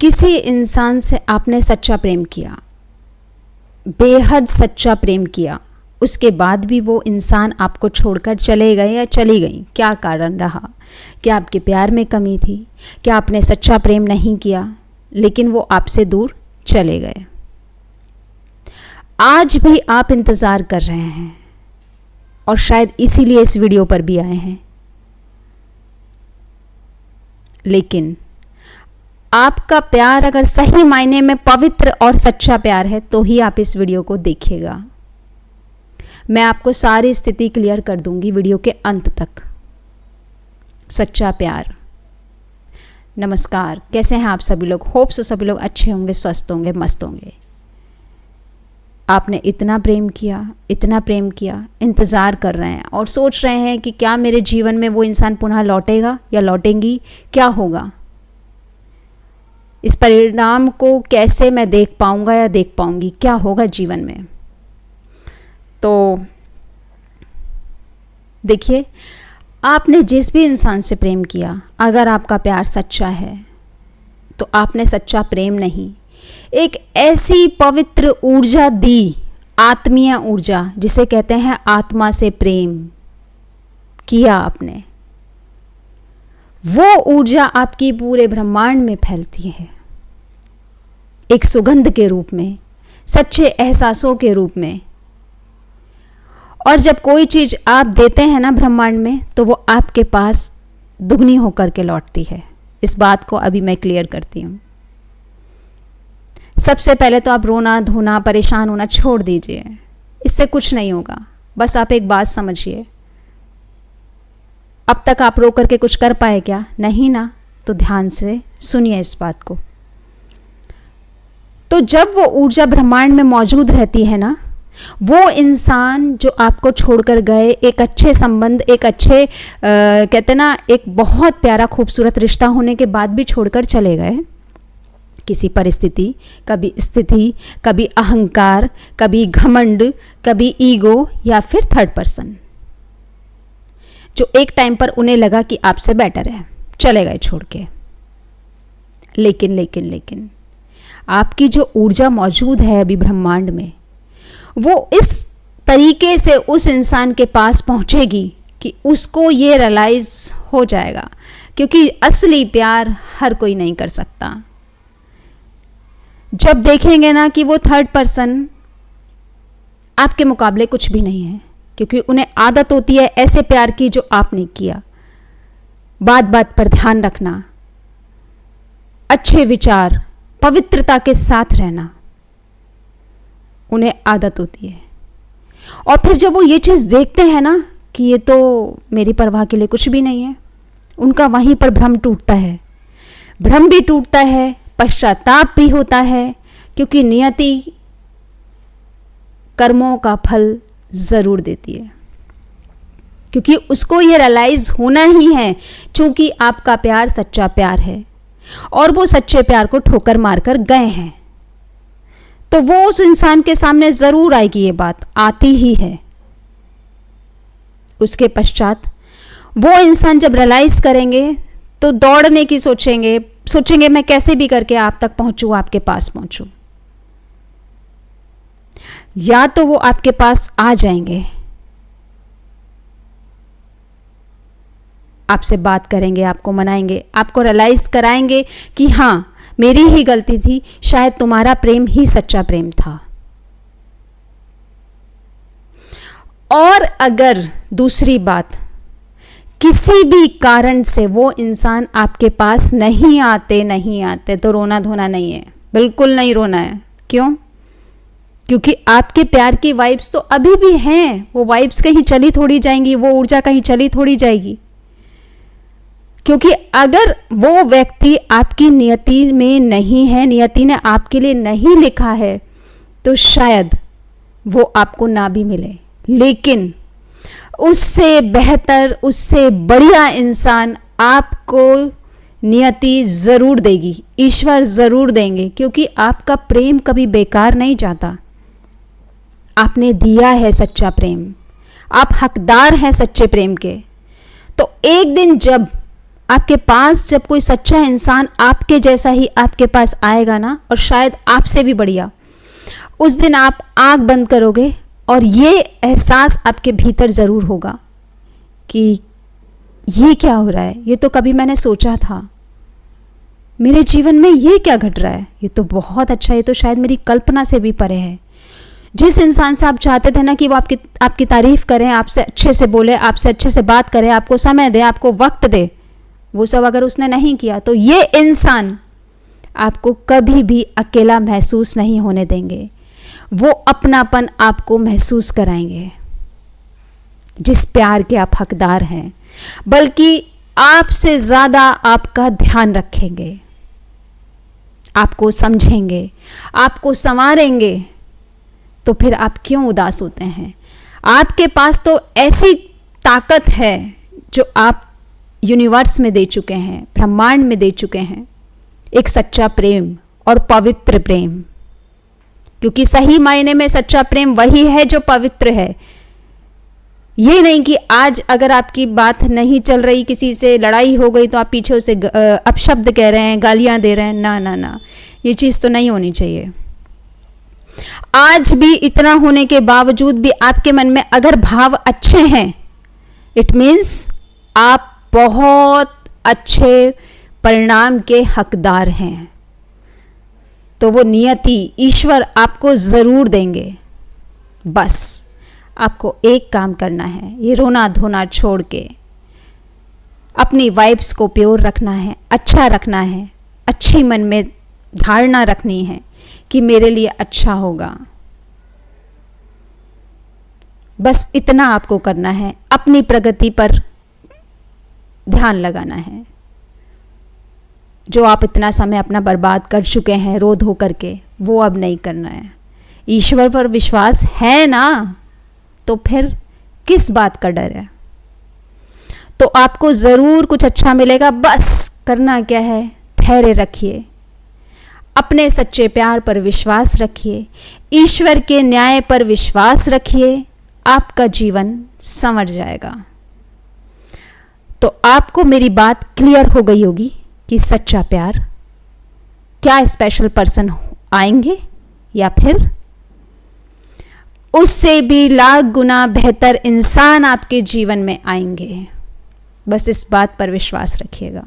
किसी इंसान से आपने सच्चा प्रेम किया, बेहद सच्चा प्रेम किया, उसके बाद भी वो इंसान आपको छोड़कर चले गए या चली गई, क्या कारण रहा? क्या आपके प्यार में कमी थी? क्या आपने सच्चा प्रेम नहीं किया लेकिन वो आपसे दूर चले गए? आज भी आप इंतज़ार कर रहे हैं और शायद इसीलिए इस वीडियो पर भी आए हैं, लेकिन आपका प्यार अगर सही मायने में पवित्र और सच्चा प्यार है तो ही आप इस वीडियो को देखिएगा। मैं आपको सारी स्थिति क्लियर कर दूंगी वीडियो के अंत तक। सच्चा प्यार। नमस्कार, कैसे हैं आप सभी लोग? होप सो सभी लोग अच्छे होंगे, स्वस्थ होंगे, मस्त होंगे। आपने इतना प्रेम किया, इंतज़ार कर रहे हैं और सोच रहे हैं कि क्या मेरे जीवन में वो इंसान पुनः लौटेगा या लौटेंगी, क्या होगा, इस परिणाम को कैसे मैं देख पाऊंगा या देख पाऊंगी, क्या होगा जीवन में। तो देखिए, आपने जिस भी इंसान से प्रेम किया, अगर आपका प्यार सच्चा है तो आपने सच्चा प्रेम नहीं, एक ऐसी पवित्र ऊर्जा दी, आत्मीय ऊर्जा जिसे कहते हैं आत्मा से प्रेम किया आपने। वो ऊर्जा आपकी पूरे ब्रह्मांड में फैलती है, एक सुगंध के रूप में, सच्चे एहसासों के रूप में। और जब कोई चीज़ आप देते हैं ना ब्रह्मांड में, तो वो आपके पास दुगनी होकर के लौटती है। इस बात को अभी मैं क्लियर करती हूँ। सबसे पहले तो आप रोना धोना, परेशान होना छोड़ दीजिए, इससे कुछ नहीं होगा। बस आप एक बात समझिए, अब तक आप रो करके कुछ कर पाए क्या? नहीं ना? तो ध्यान से सुनिए इस बात को। तो जब वो ऊर्जा ब्रह्मांड में मौजूद रहती है ना, वो इंसान जो आपको छोड़कर गए, एक अच्छे संबंध, एक अच्छे कहते ना, एक बहुत प्यारा खूबसूरत रिश्ता होने के बाद भी छोड़कर चले गए, किसी परिस्थिति, कभी स्थिति, कभी अहंकार, कभी घमंड, कभी ईगो या फिर थर्ड पर्सन, जो एक टाइम पर उन्हें लगा कि आपसे बेटर है, चले गए छोड़ के। लेकिन आपकी जो ऊर्जा मौजूद है अभी ब्रह्मांड में, वो इस तरीके से उस इंसान के पास पहुंचेगी कि उसको ये रियलाइज हो जाएगा, क्योंकि असली प्यार हर कोई नहीं कर सकता। जब देखेंगे ना कि वो थर्ड पर्सन आपके मुकाबले कुछ भी नहीं है, क्योंकि उन्हें आदत होती है ऐसे प्यार की जो आपने किया, बात बात पर ध्यान रखना, अच्छे विचार, पवित्रता के साथ रहना, उन्हें आदत होती है। और फिर जब वो ये चीज़ देखते हैं ना कि ये तो मेरी परवाह के लिए कुछ भी नहीं है, उनका वहीं पर भ्रम टूटता है। भ्रम भी टूटता है, पश्चाताप भी होता है, क्योंकि नियति कर्मों का फल ज़रूर देती है। क्योंकि उसको ये रियलाइज होना ही है, चूंकि आपका प्यार सच्चा प्यार है और वो सच्चे प्यार को ठोकर मारकर गए हैं, तो वो उस इंसान के सामने ज़रूर आएगी, ये बात आती ही है। उसके पश्चात वो इंसान जब रियलाइज करेंगे तो दौड़ने की सोचेंगे मैं कैसे भी करके आप तक पहुंचूं, आपके पास पहुंचूं। या तो वो आपके पास आ जाएंगे, आपसे बात करेंगे, आपको मनाएंगे, आपको रियलाइज कराएंगे कि हाँ, मेरी ही गलती थी, शायद तुम्हारा प्रेम ही सच्चा प्रेम था। और अगर दूसरी बात, किसी भी कारण से वो इंसान आपके पास नहीं आते तो रोना धोना नहीं है, बिल्कुल नहीं रोना है। क्यों? क्योंकि आपके प्यार की वाइब्स तो अभी भी हैं, वो वाइब्स कहीं चली थोड़ी जाएंगी, वो ऊर्जा कहीं चली थोड़ी जाएगी। क्योंकि अगर वो व्यक्ति आपकी नियति में नहीं है, नियति ने आपके लिए नहीं लिखा है, तो शायद वो आपको ना भी मिले, लेकिन उससे बेहतर, उससे बढ़िया इंसान आपको नियति ज़रूर देगी, ईश्वर ज़रूर देंगे। क्योंकि आपका प्रेम कभी बेकार नहीं जाता। आपने दिया है सच्चा प्रेम, आप हकदार हैं सच्चे प्रेम के। तो एक दिन जब आपके पास जब कोई सच्चा इंसान आपके जैसा ही आपके पास आएगा ना, और शायद आपसे भी बढ़िया, उस दिन आप आंख बंद करोगे और ये एहसास आपके भीतर ज़रूर होगा कि ये क्या हो रहा है, ये तो कभी मैंने सोचा था, मेरे जीवन में ये क्या घट रहा है, ये तो बहुत अच्छा, ये तो शायद मेरी कल्पना से भी परे है। जिस इंसान से आप चाहते थे ना कि वो आपकी तारीफ़ करें, आपसे अच्छे से बोले, आपसे अच्छे से बात करे, आपको समय दे, आपको वक्त दे, वो सब अगर उसने नहीं किया तो ये इंसान आपको कभी भी अकेला महसूस नहीं होने देंगे। वो अपनापन आपको महसूस कराएंगे, जिस प्यार के आप हकदार हैं, बल्कि आपसे ज़्यादा आपका ध्यान रखेंगे, आपको समझेंगे, आपको संवारेंगे। तो फिर आप क्यों उदास होते हैं? आपके पास तो ऐसी ताकत है जो आप यूनिवर्स में दे चुके हैं, ब्रह्मांड में दे चुके हैं, एक सच्चा प्रेम और पवित्र प्रेम। क्योंकि सही मायने में सच्चा प्रेम वही है जो पवित्र है। ये नहीं कि आज अगर आपकी बात नहीं चल रही, किसी से लड़ाई हो गई तो आप पीछे उसे अपशब्द कह रहे हैं, गालियां दे रहे हैं, ना ना ना, ये चीज़ तो नहीं होनी चाहिए। आज भी इतना होने के बावजूद भी आपके मन में अगर भाव अच्छे हैं, इट मीन्स आप बहुत अच्छे परिणाम के हकदार हैं। तो वो नियति, ईश्वर आपको ज़रूर देंगे। बस आपको एक काम करना है, ये रोना धोना छोड़ के अपनी वाइब्स को प्योर रखना है, अच्छा रखना है, अच्छी मन में धारणा रखनी है कि मेरे लिए अच्छा होगा। बस इतना आपको करना है, अपनी प्रगति पर ध्यान लगाना है। जो आप इतना समय अपना बर्बाद कर चुके हैं रो धो करके, वो अब नहीं करना है। ईश्वर पर विश्वास है ना, तो फिर किस बात का डर है? तो आपको ज़रूर कुछ अच्छा मिलेगा। बस करना क्या है, धैर्य रखिए, अपने सच्चे प्यार पर विश्वास रखिए, ईश्वर के न्याय पर विश्वास रखिए, आपका जीवन संवर जाएगा। तो आपको मेरी बात क्लियर हो गई होगी कि सच्चा प्यार क्या, स्पेशल पर्सन आएंगे या फिर उससे भी लाख गुना बेहतर इंसान आपके जीवन में आएंगे। बस इस बात पर विश्वास रखिएगा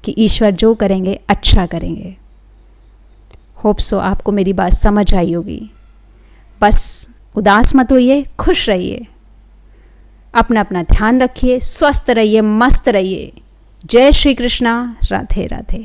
कि ईश्वर जो करेंगे अच्छा करेंगे। होप सो आपको मेरी बात समझ आई होगी। बस उदास मत होइए, खुश रहिए, अपना अपना ध्यान रखिए, स्वस्थ रहिए, मस्त रहिए। जय श्री कृष्णा, राधे राधे।